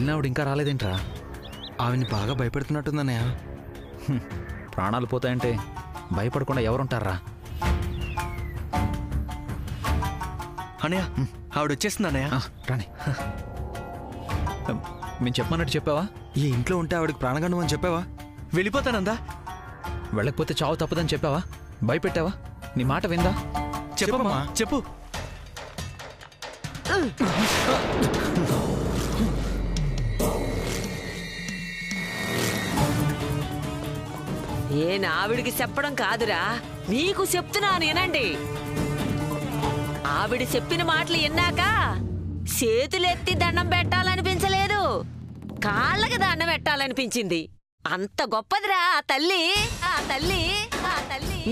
వెళ్ళినా ఆవిడ ఇంకా రాలేదేంట్రా? ఆవిని బాగా భయపెడుతున్నట్టుందన్నయ్య. ప్రాణాలు పోతాయంటే భయపడకుండా ఎవరుంటారా? అన్నయ్య ఆవిడ వచ్చేస్తుంది అన్నయ్య. రాని. మేము చెప్పమన్నట్టు చెప్పావా? ఈ ఇంట్లో ఉంటే ఆవిడకి ప్రాణగండం అని చెప్పావా? వెళ్ళిపోతానందా? వెళ్ళకపోతే చావు తప్పదని చెప్పావా? భయపెట్టావా? నీ మాట విందా? చెప్పమ్మా చెప్పు. నేను ఆవిడికి చెప్పడం కాదురా, నీకు చెప్తున్నాను వినండి. ఆవిడ చెప్పిన మాటలు విన్నాక చేతులెత్తి దండం పెట్టాలనిపించలేదు, కాళ్ళకి దండం పెట్టాలనిపించింది. అంత గొప్పదిరా ఆ తల్లి.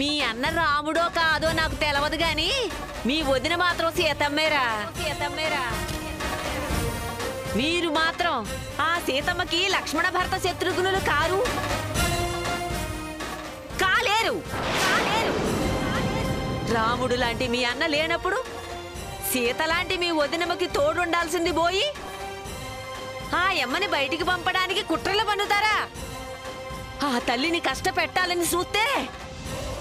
మీ అన్న రాముడో కాదో నాకు తెలవదు గాని మీ వదిన మాత్రం సీతమ్మేరా. మీరు మాత్రం ఆ సీతమ్మకి లక్ష్మణ భరత శత్రుఘ్నులు కాలేరు. రాముడు లాంటి మీ అన్న లేనప్పుడు సీత లాంటి మీ వదినమ్మకి తోడుండాల్సింది పోయి ఆ యమ్మని బయటికి పంపడానికి కుట్రలు పన్నుతారా? ఆ తల్లిని కష్టపెట్టాలని చూస్తే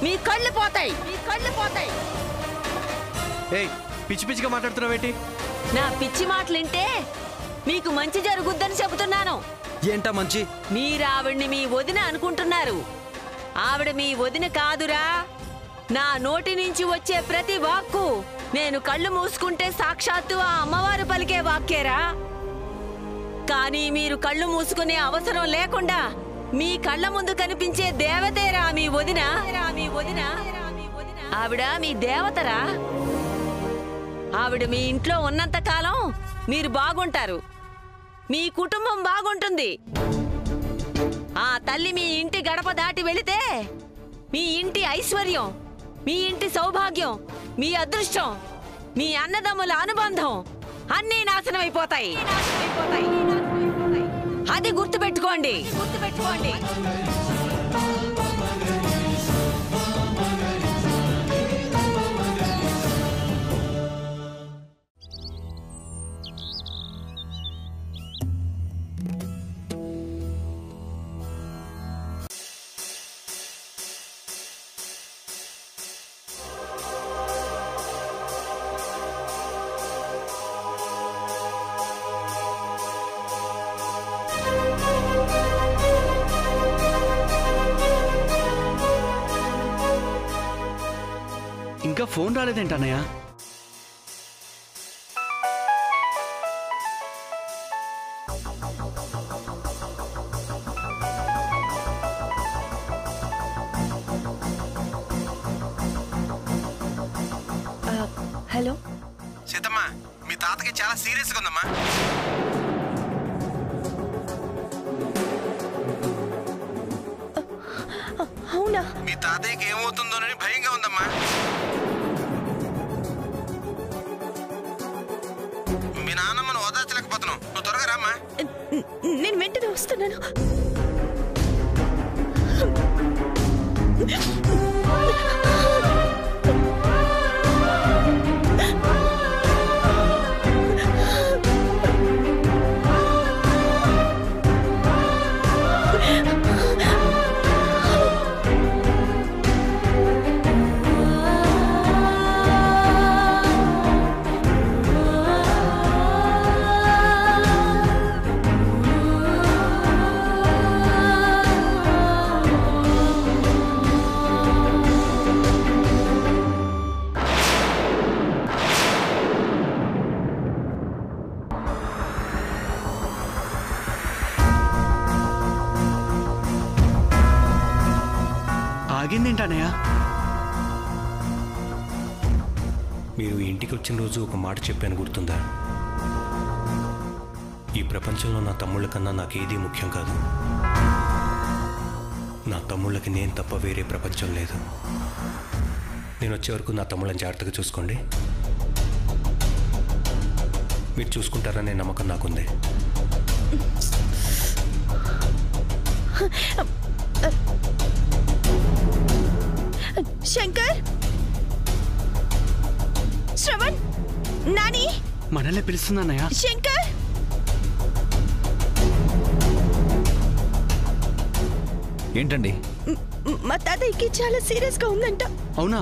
మీ కళ్ళు పోతాయి. పిచ్చి పిచ్చిగా మాట్లాడుతున్నావేంటి? నా పిచ్చి మాటలింటే మీకు మంచి జరుగుద్దని చెబుతున్నాను. ఏంటా మంచి? మీరు ఆవిడ్ని మీ వదిన అనుకుంటున్నారు. ఆవిడ మీ వదిన కాదురా. నా నోటి నుంచి వచ్చే ప్రతి వాక్కు నేను కళ్ళు మూసుకుంటే సాక్షాత్తు ఆ అమ్మవారు పలికే వాక్యేరా. కానీ మీరు కళ్ళు మూసుకునే అవసరం లేకుండా మీ కళ్ళ ముందు కనిపించే దేవతేరా మీ వదిన. ఆవిడ మీ దేవతరా. ఆవిడ మీ ఇంట్లో ఉన్నంత కాలం మీరు బాగుంటారు, మీ కుటుంబం బాగుంటుంది. ఆ తల్లి మీ ఇంటి గడప దాటి వెళితే మీ ఇంటి ఐశ్వర్యం, మీ ఇంటి సౌభాగ్యం, మీ అదృష్టం, మీ అన్నదమ్ముల అనుబంధం అన్నీ నాశనమైపోతాయి. అది గుర్తుపెట్టుకోండి. ఇంకా ఫోన్ రాలేదేంటన్నయ్య? హలో సీతమ్మ, మీ తాతకి చాలా సీరియస్గా ఉందమ్మా. అవునా? మీ తాతయ్యకి ఏమవుతుందోనని భయంగా ఉందమ్మా. మీ నాన్నమ్మను ఓదార్చలేకపోతున్నావు. నువ్వు త్వరగా రామ్మా. నేను వెంటనే వస్తున్నాను. ఆగిందేంటన్నయ్య? మీరు ఇంటికి వచ్చిన రోజు ఒక మాట చెప్పాను, గుర్తుందా? ఈ ప్రపంచంలో నా తమ్ముళ్ళ కన్నా నాకేదీ ముఖ్యం కాదు. నా తమ్ముళ్ళకి నేను తప్ప వేరే ప్రపంచం లేదు. నేను వచ్చే వరకు నా తమ్ముళ్ళని జాగ్రత్తగా చూసుకోండి. మీరు చూసుకుంటారనే నమ్మకం నాకుంది. శంకర్, శ్రవణ్, నాని మనల్ని పిలుస్తుందన్నయ్య. శంకర్, ఏంటండి? మా తాతయ్యకి చాలా సీరియస్ గా ఉందంట. అవునా?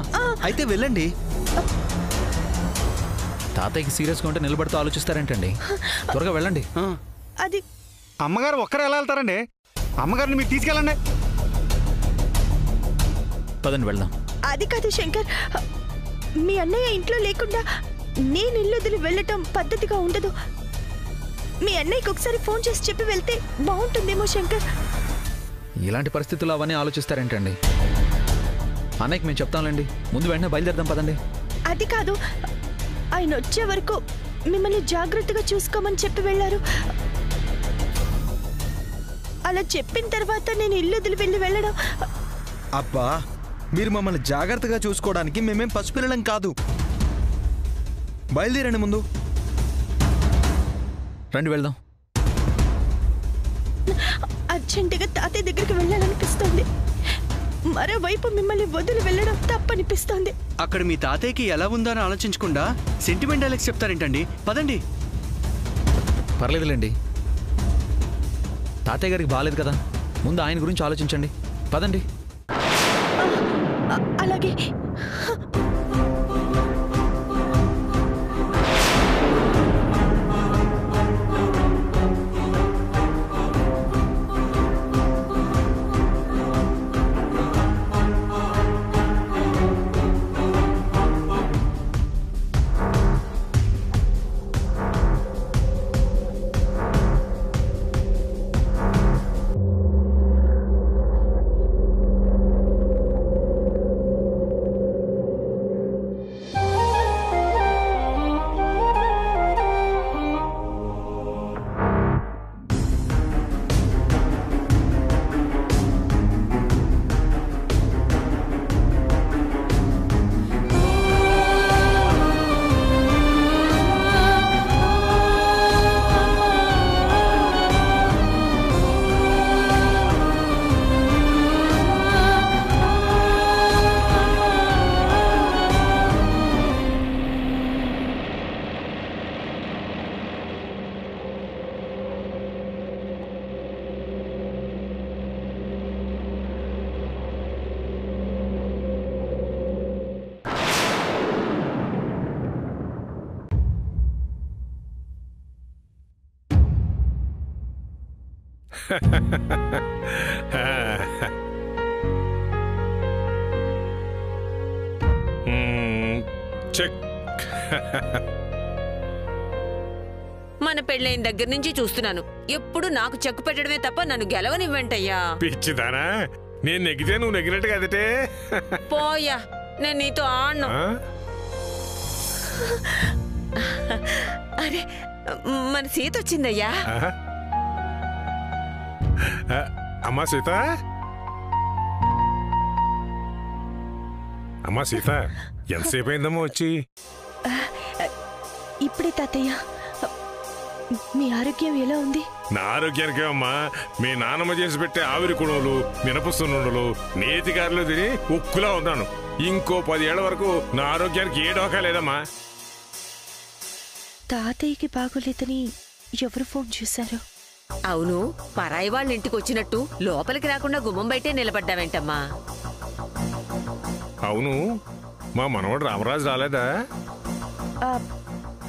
అయితే వెళ్ళండి. తాతయ్యకి సీరియస్గా ఉంటే నిలబడుతూ ఆలోచిస్తారేంటండి? త్వరగా వెళ్ళండి. అది అమ్మగారు ఒక్కరు ఎలా వెళ్తారండి? అమ్మగారిని మీరు తీసుకెళ్ళండి. పదండి వెళ్దాం. అది కాదు శంకర్, మీ అన్నయ్య ఇంట్లో లేకుండా నేను ఇల్లు వదిలి వెళ్ళటం పద్ధతిగా ఉండదు. మీ అన్నయ్యకి ఒకసారి ఫోన్ చేసి చెప్పి వెళ్తే బాగుంటుందేమో శంకర్. ఇలాంటి పరిస్థితుల్లో అవన్నీ ఆలోచిస్తారేంటండి? అన్నయ్యకి మేము చెప్తాంలేండి. ముందు వెంటనే బయలుదేరదాం పదండి. అది కాదు, ఆయన వచ్చే వరకు మిమ్మల్ని జాగ్రత్తగా చూసుకోమని చెప్పి వెళ్ళారు. అలా చెప్పిన తర్వాత నేను ఇల్లు వదిలి వెళ్ళడం. అబ్బా, మీరు మమ్మల్ని జాగ్రత్తగా చూసుకోవడానికి మేమేం పసిపిల్లలం కాదు. బయలుదేరండి ముందు. రండి వెళ్దాం. అర్జెంటుగా తాతయ్య దగ్గరికి వెళ్ళాలనిపిస్తోంది. మరోవైపు మిమ్మల్ని వదిలి వెళ్ళడం తప్పనిపిస్తోంది. అక్కడ మీ తాతయ్యకి ఎలా ఉందో అని ఆలోచించకుండా సెంటిమెంట్ డైలాగ్స్ చెప్తారేంటండి? పదండి. పర్లేదులేండి, తాతయ్య గారికి బాగాలేదు కదా, ముందు ఆయన గురించి ఆలోచించండి. పదండి. అలాగే. చెక్. మన పెళ్ళైన దగ్గర నుంచి చూస్తున్నాను, ఎప్పుడు నాకు చెక్కు పెట్టడమే తప్ప నన్ను గెలవనివ్వంటయ్యా. పిచ్చిదానా, నేను నెగ్గితే నువ్వు నెగ్గినట్టు కదటే. పోయా, నేను నీతో ఆడను. అరే, మన సీత వచ్చిందయ్యా. అమ్మా సీత, అమ్మా సీత, ఎంతసేపు అయిందమ్మా వచ్చి? ఇప్పుడే తాతయ్య. మీ ఆరోగ్యం ఎలా ఉంది? నా ఆరోగ్యానికే అమ్మా, మీ నాన్నమ్మ చేసి పెట్టే ఆవిరి కుణులు, మినపస్తునుండలు, నేతికారులు తిని ఉక్కులా ఉన్నాను. ఇంకో 10 ఏళ్ల వరకు నా ఆరోగ్యానికి ఏ డోకా లేదమ్మా. తాతయ్యకి బాగోలేదని ఎవరు ఫోన్ చేశారు? అవును, పరాయి వాళ్ళ ఇంటికి వచ్చినట్టు లోపలికి రాకుండా గుమ్మం బయటే నిలబడ్డావేంటమ్మా? అవును, మా మనవడు రామరాజు రాలేదా?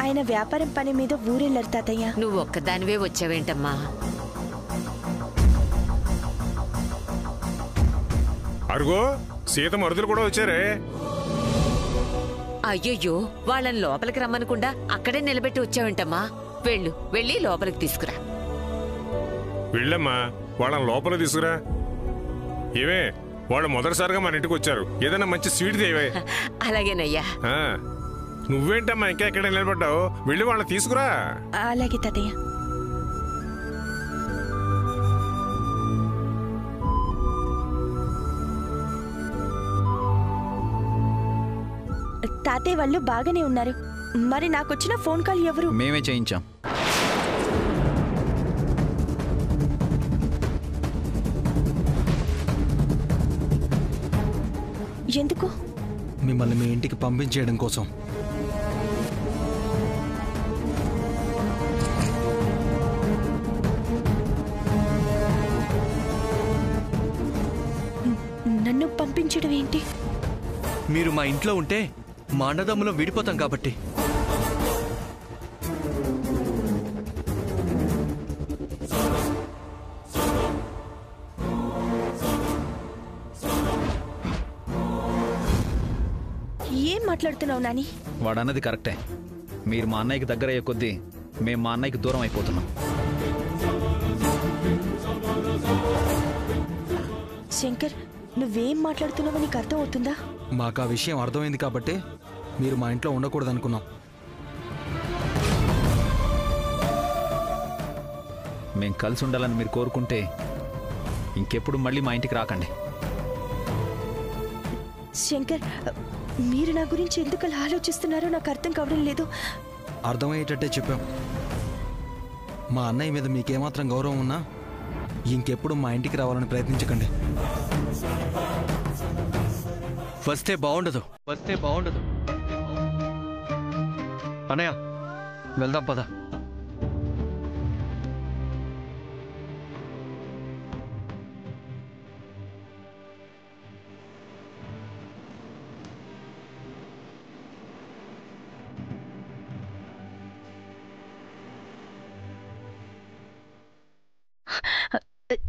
ఆయన వ్యాపారం పని మీద ఊరెళ్ళారు తాతయ్య. నువ్వు ఒక్కదానివే వచ్చావేంటమ్మా? అరుగో, సీత మరుదులు కూడా వచ్చారే. అయ్యయ్యో, వాళ్ళని లోపలికి రమ్మనకుండా అక్కడే నిలబెట్టి వచ్చావేంటమ్మా? వెళ్ళి లోపలికి తీసుకురా. వెళ్ళమ్మా, వాళ్ళని లోపల తీసుకురా. ఏవే, వాళ్ళు మొదటిసారిగా మన ఇంటికి వచ్చారు, ఏదైనా మంచి స్వీట్ తేవే. అలాగేనయ్యా. నువ్వేంటమ్మా ఇంకా ఎక్కడ నిలబడ్డావు? వెళ్ళి వాళ్ళని తీసుకురా. అలాగే తాతయ్య. తాతయ్య వాళ్ళు బాగానే ఉన్నారు. మరి నాకొచ్చిన ఫోన్ కాల్ ఎవరు? మేమే చేయించాం. ఎందుకు? మిమ్మల్ని మీ ఇంటికి పంపించేయడం కోసం. నన్ను పంపించడం ఏంటి? మీరు మా ఇంట్లో ఉంటే మా అన్నదమ్ములం విడిపోతాం కాబట్టి. ఏం మాట్లాడుతున్నావు నాని? వాడన్నది కరెక్టే. మీరు మా అన్నయ్యకి దగ్గర అయ్యే కొద్దీ మేము మా అన్నయ్యకి దూరం అయిపోతున్నాం. శంకర్, నువ్వేం మాట్లాడుతున్నావో నీకు అర్థం అవుతుందా? మాకు ఆ విషయం అర్థమైంది కాబట్టి మీరు మా ఇంట్లో ఉండకూడదు అనుకున్నాం. మేము కలిసి ఉండాలని మీరు కోరుకుంటే ఇంకెప్పుడు మళ్ళీ మా ఇంటికి రాకండి. శంకర్, మీరు నా గురించి ఎందుకు అలా ఆలోచిస్తున్నారో నాకు అర్థం కావడం లేదు. అర్థమయ్యేటట్టే చెప్పాం. మా అన్నయ్య మీద మీకేమాత్రం గౌరవం ఉన్నా ఇంకెప్పుడు మా ఇంటికి రావాలని ప్రయత్నించకండి. వస్తే బాగుండదు. అన్నయ్య, వెళ్దాం పద.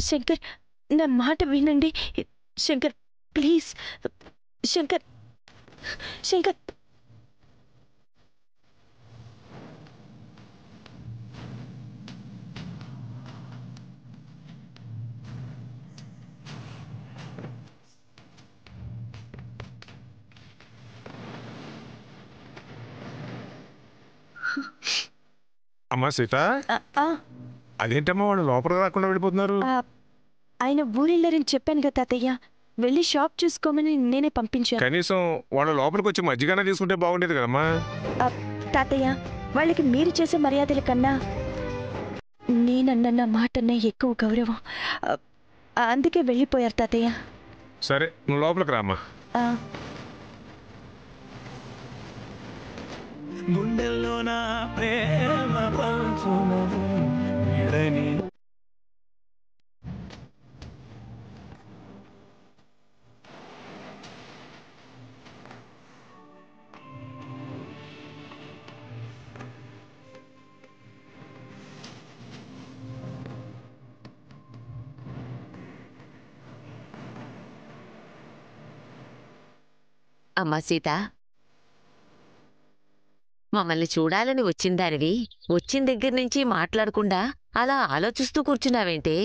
శంకర్, నా మాట వినండి. శంకర్, ప్లీజ్. శంకర్, శంకర్. అమ్మా సీత, అదేంటమ్మా వాళ్ళు లోపలికి రాకుండా వెళ్ళిపోతున్నారు? ఆయన ఊరెళ్ళారని చెప్పాను కదా తాతయ్య. వెళ్ళి షాప్ చూసుకోమని నేనే పంపించాను. కనీసం వాళ్ళ లోపలికి వచ్చి మజ్జిగనే తీసుకుంటే బాగుండేది కదమ్మా. తాతయ్య, వాళ్ళకి మీరు చేసే మర్యాదల కన్నా నేనన్న మాటనే ఎక్కువ గౌరవం. అందుకే వెళ్ళిపోయారు తాతయ్య. సరే, నువ్వు లోపలికి రామ్మా. అమ్మా సీత, మమ్మల్ని చూడాలని వచ్చిందానివి వచ్చిన దగ్గర నుంచి మాట్లాడకుండా అలా ఆలోచిస్తూ కూర్చున్నావేంటి?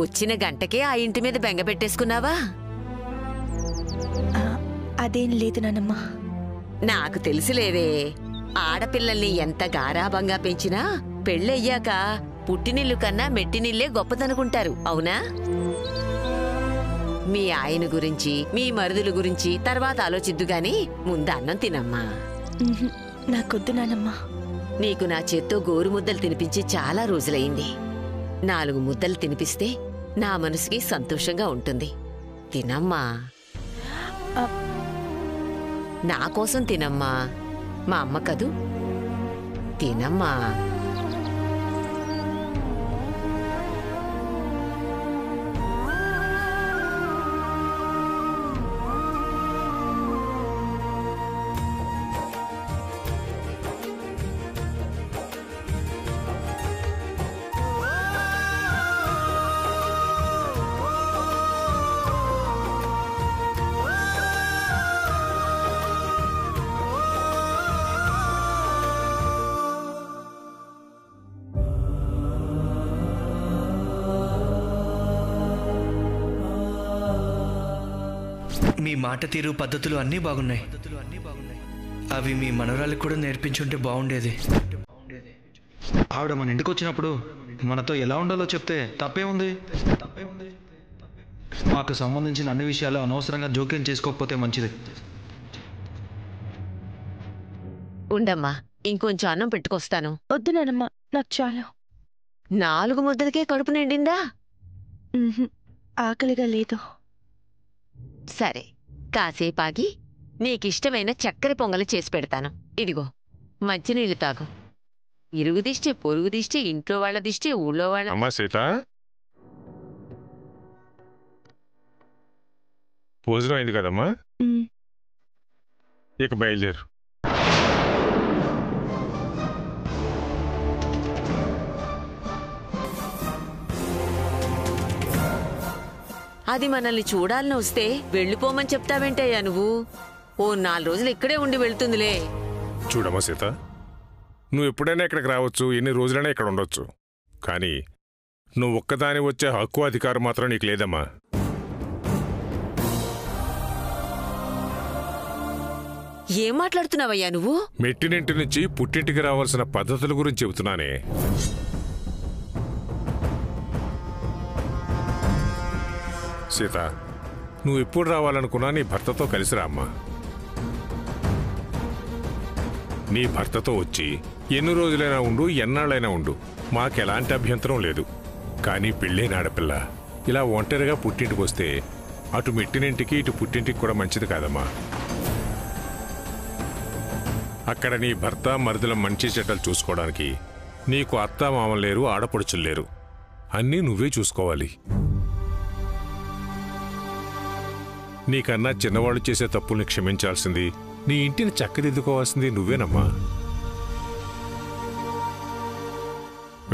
వచ్చిన గంటకే ఆ ఇంటి మీద బెంగ పెట్టేసుకున్నావా? అదేం లేదు నానమ్మ. నాకు తెలుసులేవే, ఆడపిల్లల్ని ఎంత గారాబంగా పెంచినా పెళ్ళయ్యాక పుట్టినిల్లు కన్నా మెట్టినిల్లే గొప్పదనుకుంటారు, అవునా? మీ ఆయన గురించి మీ మరుదుల గురించి తర్వాత ఆలోచిద్దుగాని ముందు అన్నం తినమ్మా. నాకొద్దు నానమ్మా. నీకు నా చేత్తో గోరు ముద్దలు తినిపించి చాలా రోజులైంది. 4 ముద్దలు తినిపిస్తే నా మనసుకి సంతోషంగా ఉంటుంది. తినమ్మా, నా కోసం తినమ్మా. మా అమ్మ కదూ, తినమ్మా. మీ మాట తీరు పద్ధతులు అన్నీ బాగున్నాయి. అవి మీ మనవరాళ్ళకి కూడా నేర్పించుంటే బాగుండేది. ఆవిడ మన ఇంటికి వచ్చినప్పుడు మనతో ఎలా ఉండాలో చెప్తే తప్పే ఉంది. మాకు సంబంధించిన అన్ని విషయాలు అనవసరంగా జోక్యం చేసుకోకపోతే మంచిది. ఉండమ్మా, ఇంకొంచెం అన్నం పెట్టుకొస్తాను. వద్దు నానమ్మ, నాకు చాలు. 4 ముద్దలకే కడుపు నిండిందా? ఆకలిగా లేదు. సరే, కాసేపాగి నీకిష్టమైన చక్కెర పొంగలి చేసి పెడతాను. ఇదిగో మంచినీళ్ళు తాగు. ఇరుగు దిష్టి, పొరుగు దిష్టి, ఇంట్లో వాళ్ళ దిష్టి, ఊళ్ళో వాళ్ళ. అమ్మా సీత, భోజనం అయింది కదమ్మా, ఇక బయలుదేరు. అది మనల్ని చూడాలని వస్తే వెళ్ళిపోమని చెప్తావేంటయ్యా నువ్వు? ఓ 4 రోజులు ఇక్కడే ఉండి వెళ్తుందిలే. చూడమ్మా సీత, నువ్వు ఎప్పుడైనా ఇక్కడికి రావచ్చు, ఎన్ని రోజులైనా ఇక్కడ ఉండొచ్చు. కానీ నువ్వు ఒక్కదాని వచ్చే హక్కు అధికారం మాత్రం నీకు లేదమ్మా. ఏం మాట్లాడుతున్నావయ్యా నువ్వు? మెట్టినింటి నుంచి పుట్టింటికి రావాల్సిన పద్ధతుల గురించి చెబుతున్నానే. సీత, నువ్వు ఎప్పుడు రావాలనుకున్నా నీ భర్తతో కలిసి రా అమ్మా. నీ భర్తతో వచ్చి ఎన్ని రోజులైనా ఉండు, ఎన్నాళ్ళైనా ఉండు, మాకెలాంటి అభ్యంతరం లేదు. కానీ పెళ్ళైన ఆడపిల్ల ఇలా ఒంటరిగా పుట్టింటికి వస్తే అటు మెట్టినింటికి ఇటు పుట్టింటికి కూడా మంచిది కాదమ్మా. అక్కడ నీ భర్త మరుదుల మంచి చెడ్డలు చూసుకోవడానికి నీకు అత్త మామలు లేరు, ఆడపడుచులు లేరు. అన్నీ నువ్వే చూసుకోవాలి. నీకన్నా చిన్నవాళ్ళు చేసే తప్పుల్ని క్షమించాల్సింది, నీ ఇంటిని చక్కదిద్దుకోవాల్సింది నువ్వేనమ్మా.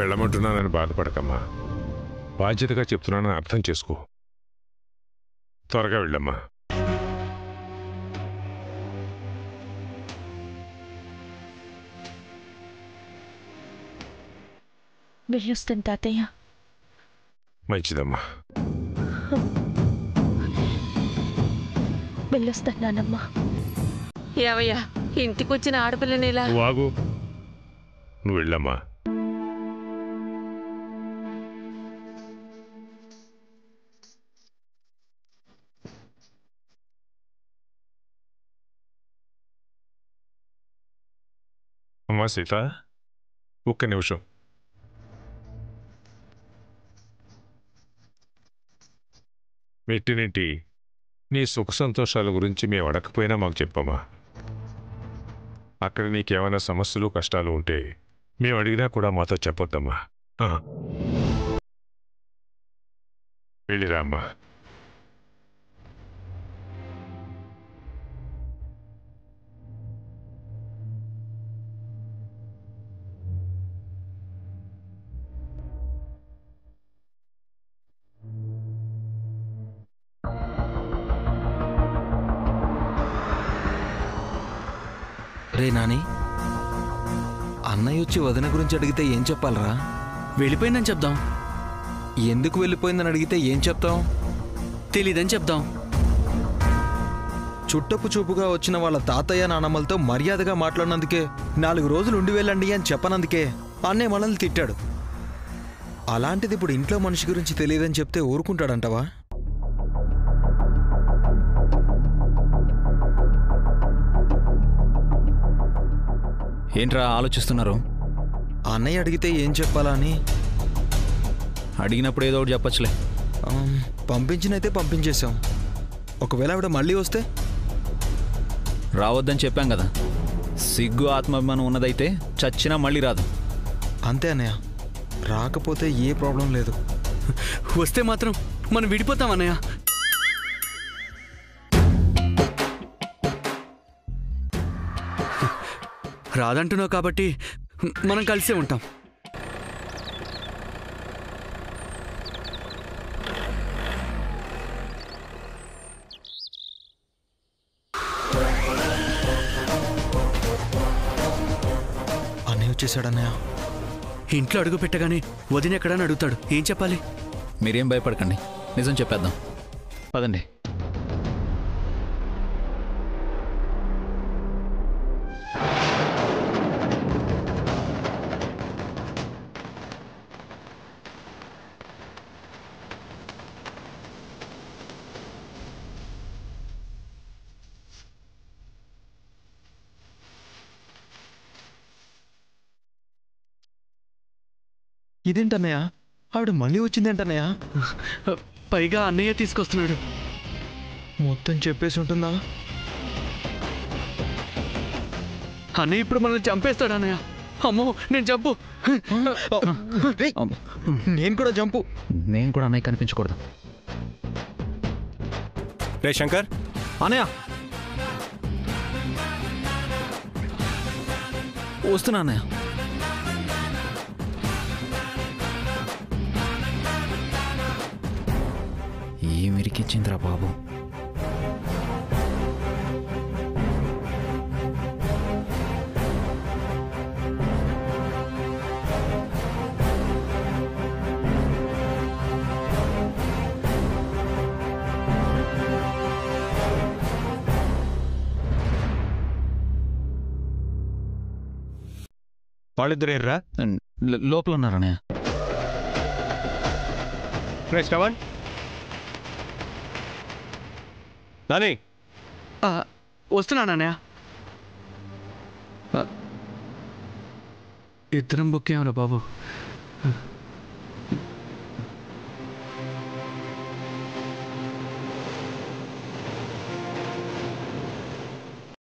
వెళ్ళమంటున్నానని బాధపడకమ్మా. బాధ్యతగా చెప్తున్నానని అర్థం చేసుకో. త్వరగా వెళ్ళమ్మా. వెళ్ళొస్తాను తాతయ్య. మంచిదమ్మా. వెళ్ళొస్తాను నానమ్మ. ఏవయ్యా, ఇంటికొచ్చిన ఆడపిల్లని ఇలా? వాగు, నువ్వు వెళ్ళమ్మా. అమ్మా సీత, ఒక్క నిమిషం. మెట్టినింటి నీ సుఖ సంతోషాల గురించి మేము అడగకపోయినా మాకు చెప్పమ్మా. అక్కడ నీకేమైనా సమస్యలు కష్టాలు ఉంటే మేము అడిగినా కూడా మాతో చెప్పొద్దమ్మా. వెళ్ళిరా అమ్మా. రే నాని, అన్నయ్య వచ్చి వదిన గురించి అడిగితే ఏం చెప్పాలరా? వెళ్ళిపోయిందని చెప్దాం. ఎందుకు వెళ్ళిపోయిందని అడిగితే ఏం చెప్తాం? తెలీదని చెప్దాం. చుట్టపు చూపుగా వచ్చిన వాళ్ళ తాతయ్య నానమ్మలతో మర్యాదగా మాట్లాడినందుకే 4 రోజులు ఉండి వెళ్ళండి అని చెప్పనందుకే అన్నయ్య మనల్ని తిట్టాడు. అలాంటిది ఇప్పుడు ఇంట్లో మనిషి గురించి తెలియదని చెప్తే ఊరుకుంటాడంటవా? ఏంట్రా ఆలోచిస్తున్నారు? అన్నయ్య అడిగితే ఏం చెప్పాలా అని. అడిగినప్పుడు ఏదో ఒకటి చెప్పచ్చులే. పంపించినైతే పంపించేశాం. ఒకవేళ ఆవిడ మళ్ళీ వస్తే? రావద్దని చెప్పాం కదా. సిగ్గు ఆత్మాభిమానం ఉన్నదైతే చచ్చినా మళ్ళీ రాదు. అంతే అన్నయ్య, రాకపోతే ఏ ప్రాబ్లం లేదు. వస్తే మాత్రం మనం విడిపోతాం అన్నయ్య. రాదంటున్నావు కాబట్టి మనం కలిసే ఉంటాం. అన్నయ్య వచ్చేసాడన్నయ్య. ఇంట్లో అడుగు పెట్టగానే వదిన ఎక్కడని అడుగుతాడు. ఏం చెప్పాలి? మీరేం భయపడకండి, నిజం చెప్పేద్దాం. పదండి. ఇదేంటన్నయ్య, ఆవిడ మళ్ళీ వచ్చిందేంటన్నయ్య? పైగా అన్నయ్య తీసుకొస్తున్నాడు. మొత్తం చెప్పేసి ఉంటుందా? అన్నయ్య ఇప్పుడు మనల్ని చంపేస్తాడు అన్నయ్య. అమ్మో, నేను జంపు. నేను కూడా జంపు. నేను కూడా అన్నయ్య కనిపించకూడదు. రే శంకర్, అనయ్య వస్తున్నా అన్నయ్య. ఏమిరికిచ్చిందిరా బాబు. వాళ్ళిద్దరేర్రా? లోపల ఉన్నారన్నయ్య. రే శ్రవణ్, నాని వస్తున్నానన్నయ్య. ఇద్దరం బుక్ ఏమరా బాబు.